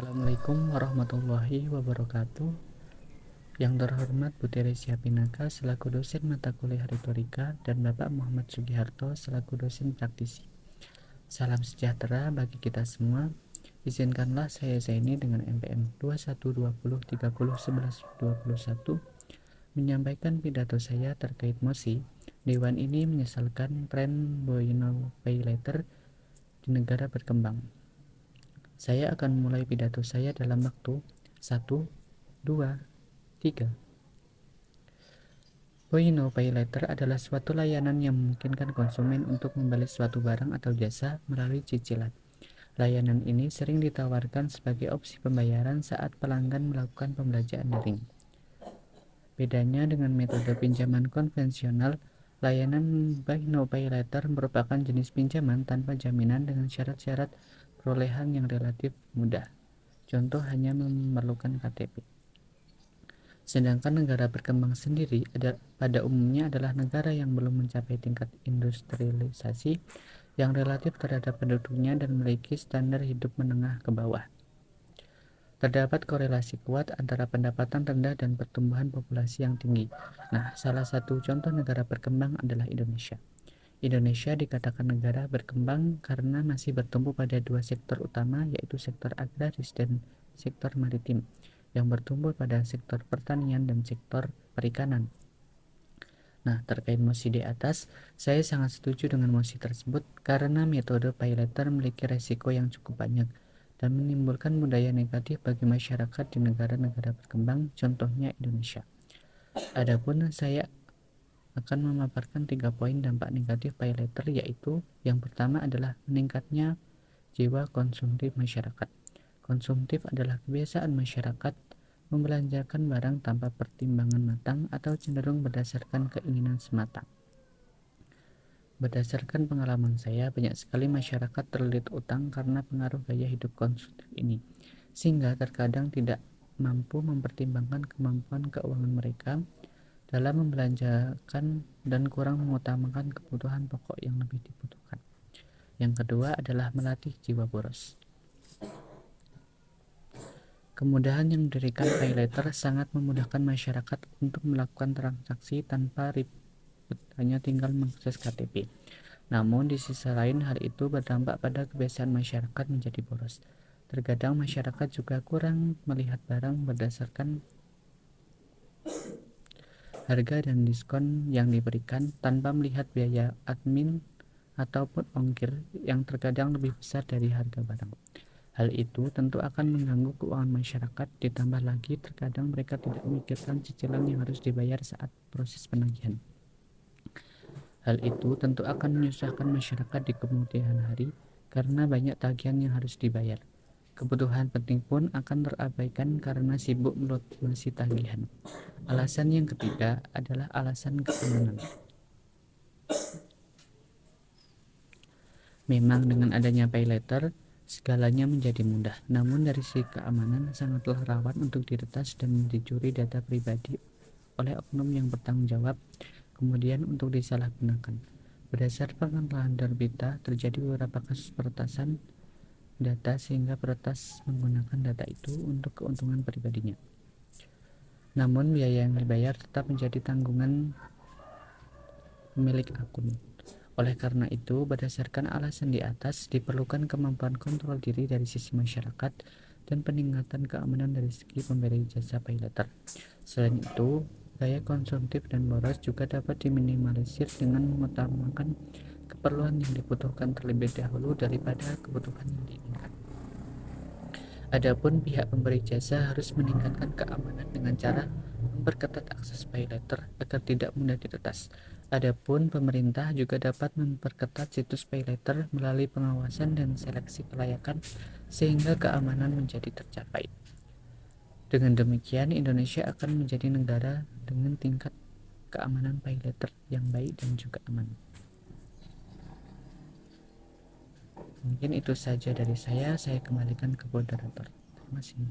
Assalamualaikum warahmatullahi wabarakatuh. Yang terhormat Bu Teresia Pinaka selaku dosen mata kuliah retorika dan Bapak Muhammad Sugiharto selaku dosen praktisi. Salam sejahtera bagi kita semua. Izinkanlah saya Zaini dengan NPM 2120301121 menyampaikan pidato saya terkait mosi. Dewan ini menyesalkan tren Buy Now Pay Later di negara berkembang. Saya akan mulai pidato saya dalam waktu 1, 2, 3. Buy Now Pay Later adalah suatu layanan yang memungkinkan konsumen untuk membeli suatu barang atau jasa melalui cicilan. Layanan ini sering ditawarkan sebagai opsi pembayaran saat pelanggan melakukan pembelanjaan daring. Bedanya dengan metode pinjaman konvensional, layanan Buy Now Pay Later merupakan jenis pinjaman tanpa jaminan dengan syarat-syarat perolehan yang relatif mudah. Contoh hanya memerlukan KTP. Sedangkan negara berkembang sendiri pada umumnya adalah negara yang belum mencapai tingkat industrialisasi yang relatif terhadap penduduknya dan memiliki standar hidup menengah ke bawah. Terdapat korelasi kuat antara pendapatan rendah dan pertumbuhan populasi yang tinggi. Nah, salah satu contoh negara berkembang adalah Indonesia. Indonesia dikatakan negara berkembang karena masih bertumpu pada dua sektor utama, yaitu sektor agraris dan sektor maritim, yang bertumbuh pada sektor pertanian dan sektor perikanan. Nah, terkait mosi di atas, saya sangat setuju dengan mosi tersebut karena metode pay later memiliki resiko yang cukup banyak dan menimbulkan budaya negatif bagi masyarakat di negara-negara berkembang, contohnya Indonesia. Adapun saya akan memaparkan 3 poin dampak negatif pay later, yaitu yang pertama adalah meningkatnya jiwa konsumtif masyarakat. Konsumtif adalah kebiasaan masyarakat membelanjakan barang tanpa pertimbangan matang atau cenderung berdasarkan keinginan semata. Berdasarkan pengalaman saya, banyak sekali masyarakat terlilit utang karena pengaruh gaya hidup konsumtif ini, sehingga terkadang tidak mampu mempertimbangkan kemampuan keuangan mereka dalam membelanjakan dan kurang mengutamakan kebutuhan pokok yang lebih dibutuhkan. Yang kedua adalah melatih jiwa boros. Kemudahan yang diberikan pay later sangat memudahkan masyarakat untuk melakukan transaksi tanpa ribet, hanya tinggal mengakses KTP. Namun di sisi lain hal itu berdampak pada kebiasaan masyarakat menjadi boros. Terkadang masyarakat juga kurang melihat barang berdasarkan harga dan diskon yang diberikan tanpa melihat biaya admin ataupun ongkir yang terkadang lebih besar dari harga barang. Hal itu tentu akan mengganggu keuangan masyarakat, ditambah lagi terkadang mereka tidak memikirkan cicilan yang harus dibayar saat proses penagihan. Hal itu tentu akan menyusahkan masyarakat di kemudian hari karena banyak tagihan yang harus dibayar. Kebutuhan penting pun akan terabaikan karena sibuk melunasi tagihan. Alasan yang ketiga adalah alasan keamanan. Memang dengan adanya pay later, segalanya menjadi mudah. Namun dari sisi keamanan sangatlah rawan untuk diretas dan dicuri data pribadi oleh oknum yang bertanggung jawab, kemudian untuk disalahgunakan. Berdasarkan pengalaman berita, terjadi beberapa kasus peretasan data sehingga peretas menggunakan data itu untuk keuntungan pribadinya. Namun biaya yang dibayar tetap menjadi tanggungan pemilik akun. Oleh karena itu, berdasarkan alasan di atas, diperlukan kemampuan kontrol diri dari sisi masyarakat dan peningkatan keamanan dari segi pemberi jasa pay later. Selain itu, gaya konsumtif dan boros juga dapat diminimalisir dengan mengutamakan keperluan yang dibutuhkan terlebih dahulu daripada kebutuhan yang diinginkan. Adapun pihak pemberi jasa harus meningkatkan keamanan dengan cara memperketat akses pay later agar tidak mudah diretas. Adapun pemerintah juga dapat memperketat situs pay later melalui pengawasan dan seleksi kelayakan sehingga keamanan menjadi tercapai. Dengan demikian, Indonesia akan menjadi negara dengan tingkat keamanan pay later yang baik dan juga aman. Mungkin itu saja dari saya kembalikan ke moderator. Terima kasih.